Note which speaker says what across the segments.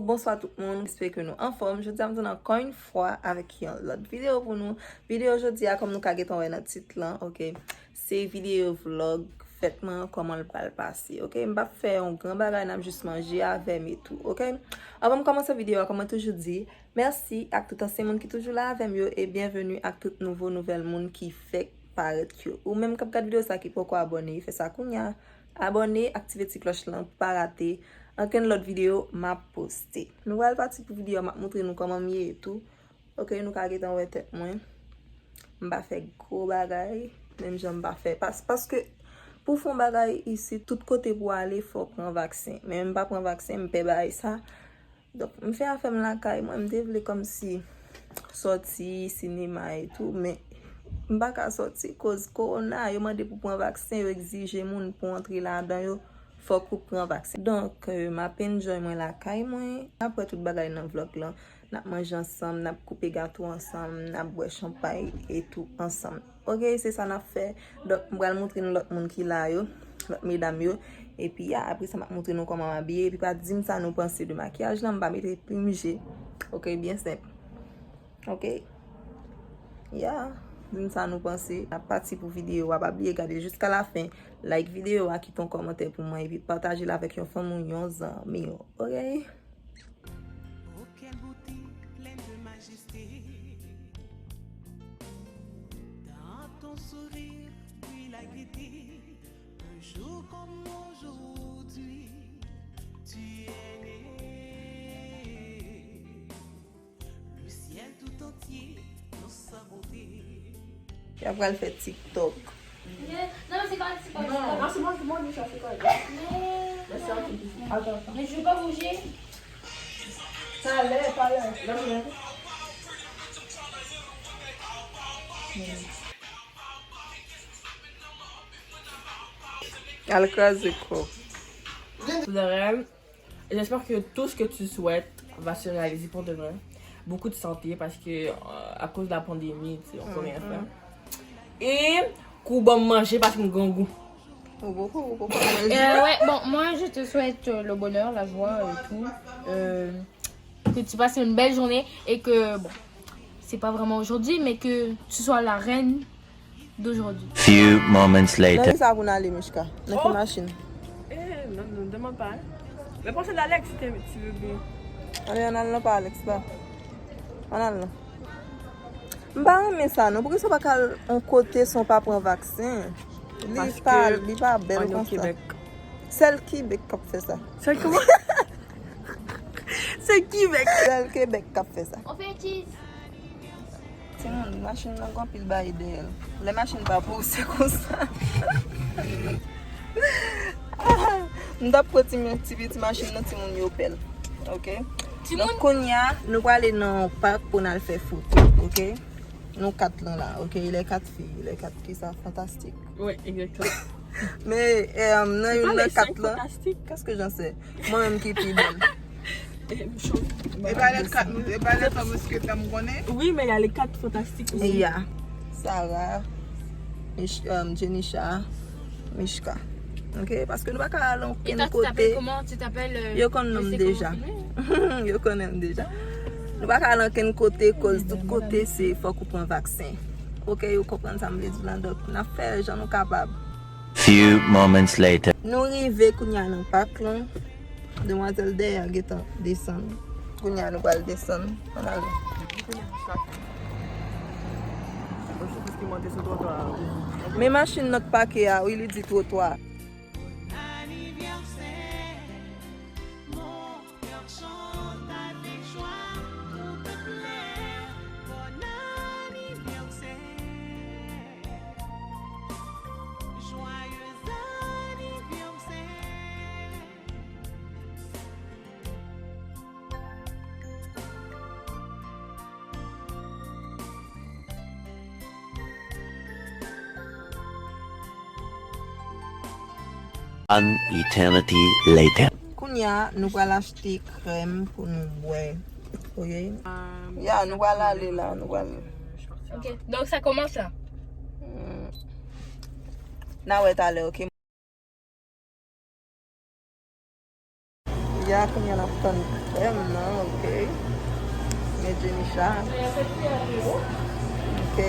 Speaker 1: bonsoir tout le monde, j'espère que nous en forme. Je dis encore une fois avec une autre vidéo pour nous. Vidéo aujourd'hui, comme nous avons dans notre titre là, ok. C'est vidéo vlog, faites-moi comment le va passer, ok. Je vais faire un grand bagage, je juste manger avec et tout, ok. Avant de commencer la vidéo, comme je toujours dit, merci à tout ancien monde qui est toujours là avec moi et bienvenue à tout nouveau nouvelle monde qui fait paraître ou même comme vidéo ça qui pourquoi abonner, fait ça kounya. Abonnez, activez la cloche là pour pas rater aucune autre vidéo m'a posté. Nous allons partir pour vidéo m'a montrer nous comment mieux et tout. OK, nous ca gete en tête moi. M'pa faire gros bagay, même j'aime pas faire parce que pour faire bagay ici tout côté pour aller faut prendre vaccin. Mais même pas prendre vaccin, me paye ça. Donc me faire affaire la caille, moi me développer comme si sorti cinéma et tout mais m'pa ka sorti cause corona, yo mande pour prendre vaccin, yo exige moun pour entrer là-dedans yo. Faut qu'on prenne vaccin. Donc, ma peine joy moi la caille moi. Après tout bagay dans vlog là, n'a manger ensemble, n'a couper gâteau ensemble, n'a boire champagne et tout ensemble. OK, c'est ça n'a fait. Donc, je vais montrer l'autre monde qui là yo, l'autre mesdames yo et puis après ça m'a montrer nous comment m'habiller et puis pas dire ça nous penser de maquillage là, m'pa mettre plumé. OK, bien simple. OK. Yeah. Dis ça nous penser à partir pour vidéo à pas oublier regarder jusqu'à la fin, like vidéo à quitter un commentaire pour moi et puis partager la avec une femme ou yon amis. OK?
Speaker 2: Quelle beauté pleine de majesté. Dans ton sourire, puis la gaieté. Un jour comme aujourd'hui, tu es né. Le ciel tout entier dans sa beauté.
Speaker 1: Et après elle fait TikTok.
Speaker 3: Non, mais c'est pas.
Speaker 4: Non, c'est moi, c'est quoi?
Speaker 3: Mais je veux pas bouger.
Speaker 4: Ça allait, pas là. Là,
Speaker 1: Elle crase quoi?
Speaker 4: J'espère que tout ce que tu souhaites va se réaliser pour demain. Beaucoup de santé parce que à cause de la pandémie, tu sais, on peut rien faire. Et qu'on va manger parce qu'on a un goût.
Speaker 3: Ouais, bon, moi je te souhaite le bonheur, la joie et tout. Que tu passes une belle journée et que, bon, c'est pas vraiment aujourd'hui, mais que tu sois la reine d'aujourd'hui.
Speaker 5: Few moments later.
Speaker 1: Là, ça va aller, Mishka. Dans la machine.
Speaker 4: Non, ne demande pas. Mais pense à l'Alex si tu veux bien.
Speaker 1: Allez, on a là pas Alex là. On a là. M'pa mais ça non, pourquoi ça pas un côté son pas prendre vaccin? Li pas belle comme ça.
Speaker 4: Québec.
Speaker 1: Celle Québec qui fait ça.
Speaker 4: C'est comment? C'est Québec.
Speaker 1: Celle Québec qui fait ça.
Speaker 3: On fait cheese.
Speaker 1: C'est une machine là grand pile bail d'elle. Les machines pas pousser comme ça. Nous avons pris une petite machine dans mon yopel. OK? Donc konya nous allons aller dans le parc pour aller faire photo, OK? Nous quatre là, OK? Il est quatre filles, les quatre qui sont fantastiques.
Speaker 4: Oui, exactement.
Speaker 1: Mais non, il y a quatre là.
Speaker 4: Fantastique.
Speaker 1: Qu'est-ce que j'en sais? Moi-même qui suis belle.
Speaker 6: Et pas les quatre que tu connais.
Speaker 4: Oui, mais il y a les 4 fantastiques aussi.
Speaker 1: Et il y a Sarah, Jenisha, Mishka. OK? Parce que nous ne pouvons pas aller
Speaker 3: Et
Speaker 1: de
Speaker 3: toi, tu t'appelles
Speaker 1: côté.
Speaker 3: comment? Tu t'appelles.
Speaker 1: Yo connais déjà. Yo connais déjà. Nous ne pouvons pas aller de côté, cause de tout côté, c'est faut qu'on prenne un vaccin. OK? Vous comprenez ça? Donc, nous faisons les gens capables.
Speaker 5: Few moments later.
Speaker 1: Nous arrivons quand il y a un parc là. Demoiselle derrière qui descend. Quand il y a nous allons descendre. On a mes machines notre paquet a, oui, il dit trottoir.
Speaker 2: Anniversaire, mon cœur chante avec joie pour te plaire. Bon anniversaire, joyeux anniversaire.
Speaker 5: An eternity later.
Speaker 1: Kounya, nous allons acheter crème pour nous boire. OK? Ya, nous allons aller là, nous allons.
Speaker 3: Ok, donc ça commence là.
Speaker 1: Now we're allé, OK? Ya, comme il y en a plein de crème, non? Ok. Mais Jenisha. Ok.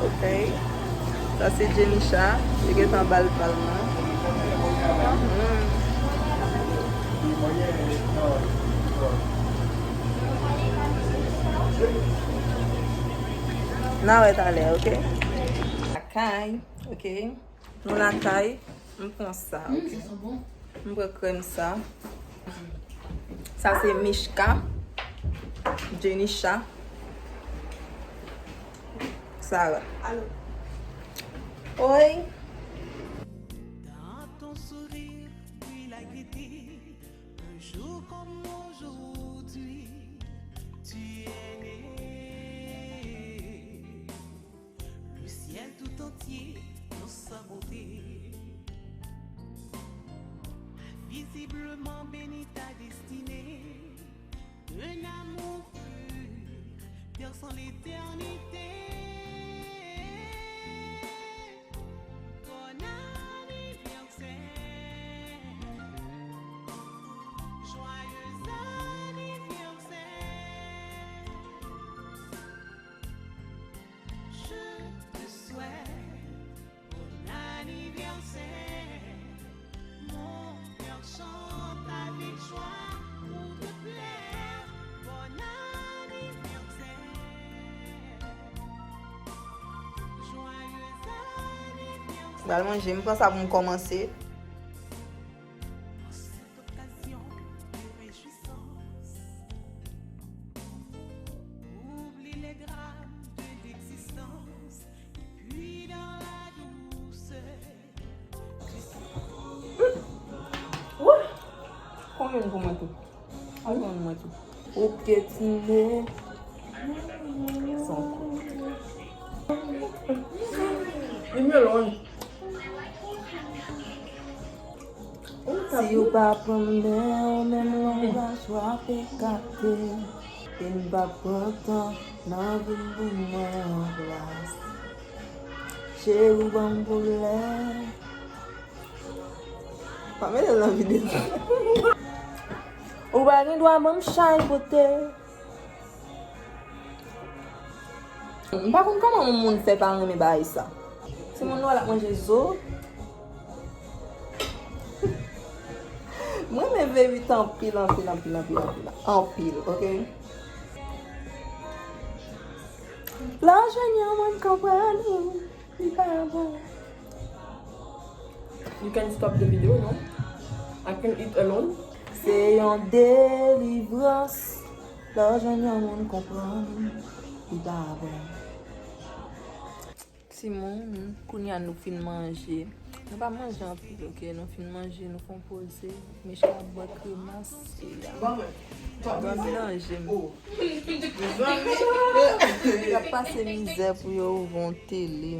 Speaker 1: Ok. Ça, c'est Jenisha. Je vais en balle palma. Now it's allé, ok? La caille, ok? Nous la caille, on prend ça, ok? On prend comme ça. Ça c'est Mishka, Jenisha, Sarah. Allô? Oui.
Speaker 2: Dans ton sourire, puis la gaieté, un jour comme aujourd'hui, tu es né. Le ciel tout entier dans sa beauté, visiblement béni ta destinée. Un amour pur, perçant l'éternité. Bon anniversaire, joyeux anniversaire. Je te souhaite bon anniversaire. Mon cœur chante avec joie pour te plaire. Bon anniversaire, joyeux anniversaire.
Speaker 1: Vraiment, j'aime pas ça pour me commencer.
Speaker 2: En cette occasion de réjouissance, oublie les drames de l'existence, et puis dans la douceur.
Speaker 4: Combien pour moi tout? Combien pour moi tout? Au piétiner. Sans coup. Il me longe.
Speaker 1: Si ou pas prendre même l'on va soit pécaté. Il ne va pas tant dans vie pour moi en place. J'ai eu bon problème. Pas mettre dans la vidéo. Ou pas ni doit même changer côté. Par contre, comment mon monde fait pas aimer bail ça? C'est mon noir la manger zo. Moi, mes bébés en pile, ok? L'argent, moi, comprendre. Il pas bon.
Speaker 4: You can stop the video, no? I can eat alone.
Speaker 1: C'est une délivrance. L'argent, moi, comprendre. Il pas bon. Simon, Kounia nous fin manger. Nous pas manger en plus, ok? Nous fin manger, nous font poser. Mais je vais boire crémasse. Bon, mélanger. Il n'y a pas de misère pour ouvrir une télé.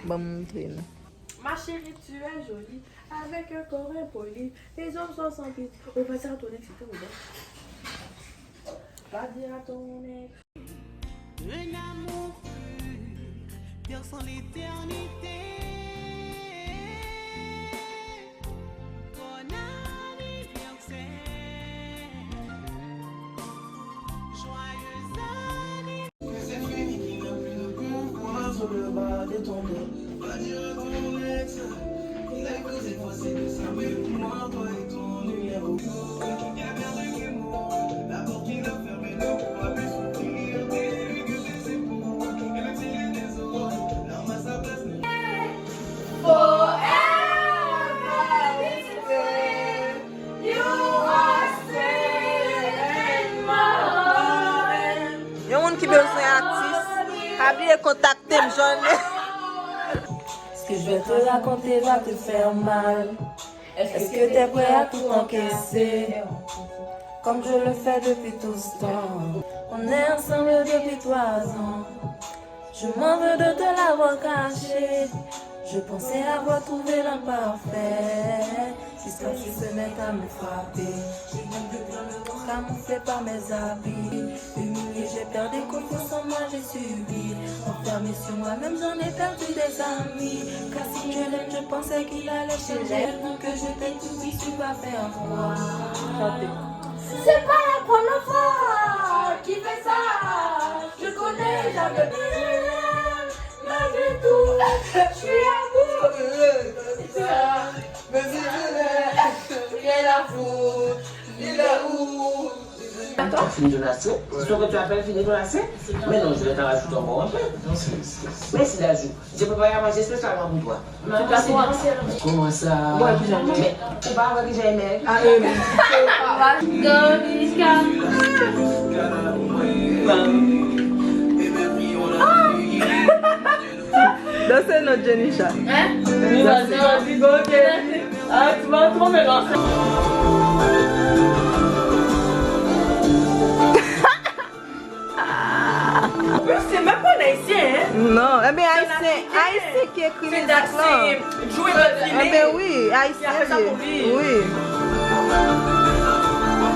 Speaker 1: Bon, montrer.
Speaker 7: Ma chérie, tu es jolie, avec un corps impoli. Les hommes sont sans pitié. On va dire à ton ex, c'était ouvert. Va dire à ton ex.
Speaker 2: Un amour pur, perçant l'éternité. Bon anniversaire, joyeux
Speaker 1: Yon moun qui besoin artiste, habillé contacter me journée. Ce que je vais te raconter va te faire mal. Est-ce que t'es prêt à tout encaisser? Comme je le fais depuis tout ce temps. On est ensemble depuis 3 ans. Je m'en veux de te l'avoir caché. Je pensais avoir trouvé l'homme parfait. Jusqu'à ce qu'il se mette à me frapper. J'ai même plus besoin de camouflé par mes habits. Humilié, j'ai perdu confiance en moi, j'ai subi. Enfermé sur moi-même, j'en ai perdu des amis. Car si je l'aime, je pensais qu'il allait changer. Tellement que je t'ai tout dit, tu vas faire quoi?
Speaker 3: C'est pas la première fois qu'il fait ça. Je connais, j'avais besoin. Malgré tout, je suis amoureux.
Speaker 6: Mais si je l'ai, rien à foutre. Il est où?
Speaker 8: Attends, fini de lasser. C'est ce que tu appelles fini de lasser? Mais non, je vais t'en rajouter encore un peu. Merci d'ajout. J'ai préparé à manger spécialement pour toi. Comment ça? Mais tu parles avec que j'ai aimé.
Speaker 6: Ah,
Speaker 1: Ça, c'est notre Jenisha.
Speaker 4: Vas-y, go, ok. Ah, tu vas trop me lancer. En plus, c'est même pas un haïtien, hein?
Speaker 1: Non, eh bien, Haïtien qui écrit les actes là.
Speaker 4: C'est jouer votre
Speaker 1: Eh
Speaker 4: filet.
Speaker 1: bien, oui,
Speaker 4: Il a fait ça
Speaker 1: Haïtien.
Speaker 4: pour vivre.
Speaker 1: Oui.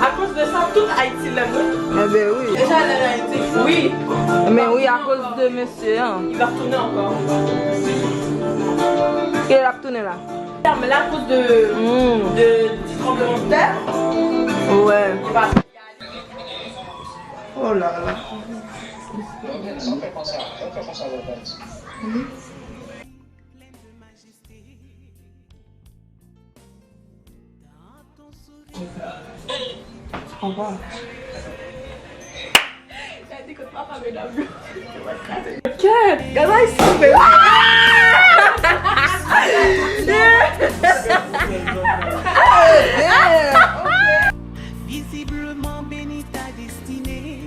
Speaker 4: À cause de ça, tout Haïti l'aime.
Speaker 1: Eh bien, oui.
Speaker 4: Déjà, la réalité. Oui.
Speaker 1: Mais oui, à cause de monsieur. Hein.
Speaker 4: Il va retourner encore.
Speaker 1: Il a retourné là.
Speaker 4: Mais là, à cause du tremblement de terre,
Speaker 1: Ouais.
Speaker 4: il va.
Speaker 6: Oh là là. Au revoir.
Speaker 2: Visiblement béni ta destinée,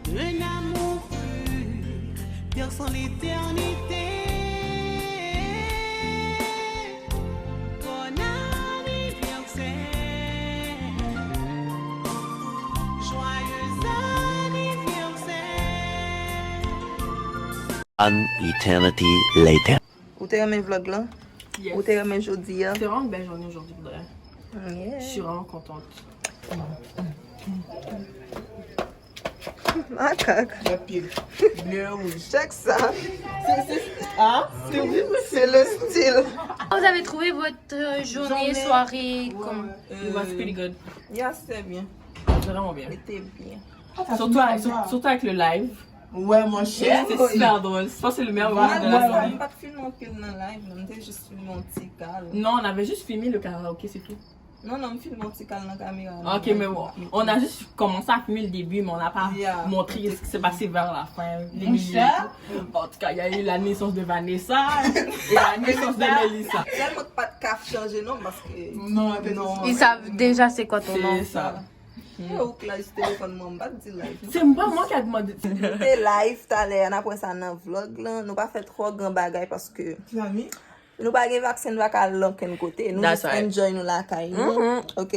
Speaker 2: un amour pur, perçant l'éternité. Bon anniversaire, joyeux anniversaire.
Speaker 5: An eternity later.
Speaker 1: Où t'es mes vlogs là?
Speaker 4: Yes.
Speaker 1: Où t'es mes jeudi?
Speaker 4: C'est vraiment une belle journée aujourd'hui, pour de vrai. Je suis vraiment contente.
Speaker 1: Ah, cac.
Speaker 6: La pile. Bleu rouge.
Speaker 1: Check ça. C'est le style.
Speaker 3: Vous avez trouvé votre journée, soirée, comment?
Speaker 4: It was pretty good.
Speaker 1: Yeah, c'est bien.
Speaker 4: C'est vraiment bien.
Speaker 1: C'était bien.
Speaker 4: Surtout avec le live.
Speaker 6: Ouais, mon cher.
Speaker 4: C'était super drôle. Je pense que c'est le meilleur moment de la
Speaker 1: On
Speaker 4: journée.
Speaker 1: n'a pas filmé un film dans live, on était juste filmé un petit cal.
Speaker 4: Non, on avait juste filmé le karaoké, c'est tout.
Speaker 1: Non, on filmé un petit cal dans la caméra.
Speaker 4: Ok, mais bon, on a juste commencé à filmer le début, mais on n'a pas
Speaker 1: Yeah.
Speaker 4: montré ce qui s'est passé vers la fin. Les
Speaker 6: Mon
Speaker 4: milieux et
Speaker 6: cher.
Speaker 4: tout. En tout cas, il y a eu la naissance de Vanessa et la naissance de Melissa.
Speaker 1: Tellement pas de caf changer, non, parce que.
Speaker 6: Non,
Speaker 3: Ils savent déjà c'est quoi ton nom.
Speaker 4: C'est ça.
Speaker 1: Ou que là, je téléphone, moi, pas de live.
Speaker 4: C'est pas moi qui a demandé.
Speaker 1: T'es live, t'as l'air, après ça, dans le vlog, là. Nous pas fait trop grand bagay parce que.
Speaker 6: Zami?
Speaker 1: Nous pas de vaccin, nous pas qu'à l'aucun côté. Nous
Speaker 4: That's
Speaker 1: juste
Speaker 4: right.
Speaker 1: enjoy nous la caille, ok?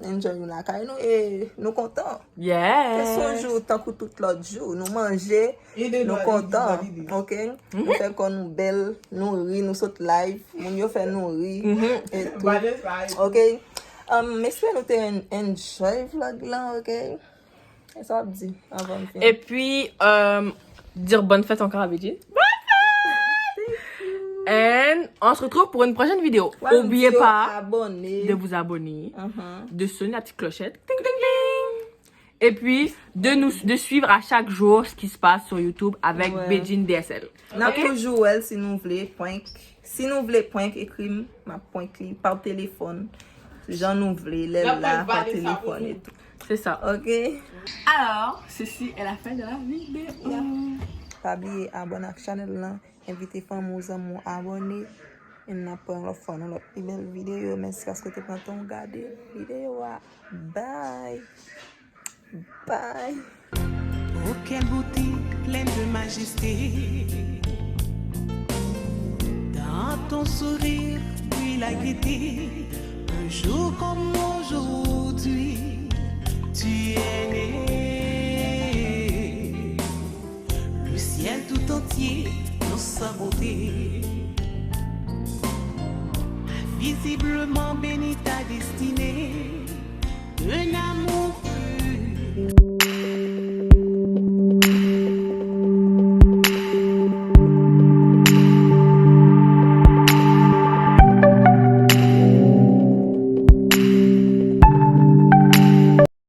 Speaker 1: Enjoy nous la caille, nous, et nous contents.
Speaker 4: Yeah.
Speaker 1: Son jour, tant que tout l'autre jour, nous manger,
Speaker 6: Et de
Speaker 1: nous
Speaker 6: doigts,
Speaker 1: contents,
Speaker 6: validé.
Speaker 1: ok? Nous fait qu'on nous belle, nous ri, nous saute live, mon yo fait nous ri, et tout,
Speaker 6: Vanessa.
Speaker 1: ok? J'espère que nous enjoy vlog là, ok? Et ça va dire avant de finir.
Speaker 4: Et puis, dire bonne fête encore à Béji. Et on se retrouve pour une prochaine vidéo.
Speaker 1: Ouais,
Speaker 4: N'oubliez
Speaker 1: nous
Speaker 4: pas
Speaker 1: abonner.
Speaker 4: de vous abonner,
Speaker 1: Mhm.
Speaker 4: de sonner la petite clochette. Ting, ting, ting. Et puis, de suivre à chaque jour ce qui se passe sur YouTube avec
Speaker 1: Ouais.
Speaker 4: Beijing DSL.
Speaker 1: N'a
Speaker 4: Ok?
Speaker 1: toujours elle si nous voulez point. Si nous voulez point écrit ma point clé par téléphone. J'en nous voulez
Speaker 6: La
Speaker 1: là
Speaker 6: point
Speaker 1: par
Speaker 6: valide, ça
Speaker 1: téléphone
Speaker 6: pour
Speaker 1: et tout.
Speaker 4: C'est ça.
Speaker 1: Ok?
Speaker 4: Alors, ceci est la fin de la vidéo.
Speaker 1: Pas oublier abonner à la chaîne là. Invitez femmes aux amis à abonner. Et nous apprenons la fin de notre plus belle vidéo. Merci parce que tu prends ton regarder vidéo. Bye. Bye.
Speaker 2: Oh, quelle beauté pleine de majesté. Dans ton sourire, puis la gaieté. Un jour comme aujourd'hui, tu es né. Le ciel tout entier dans sa beauté. Visiblement béni ta destinée. un amour cru.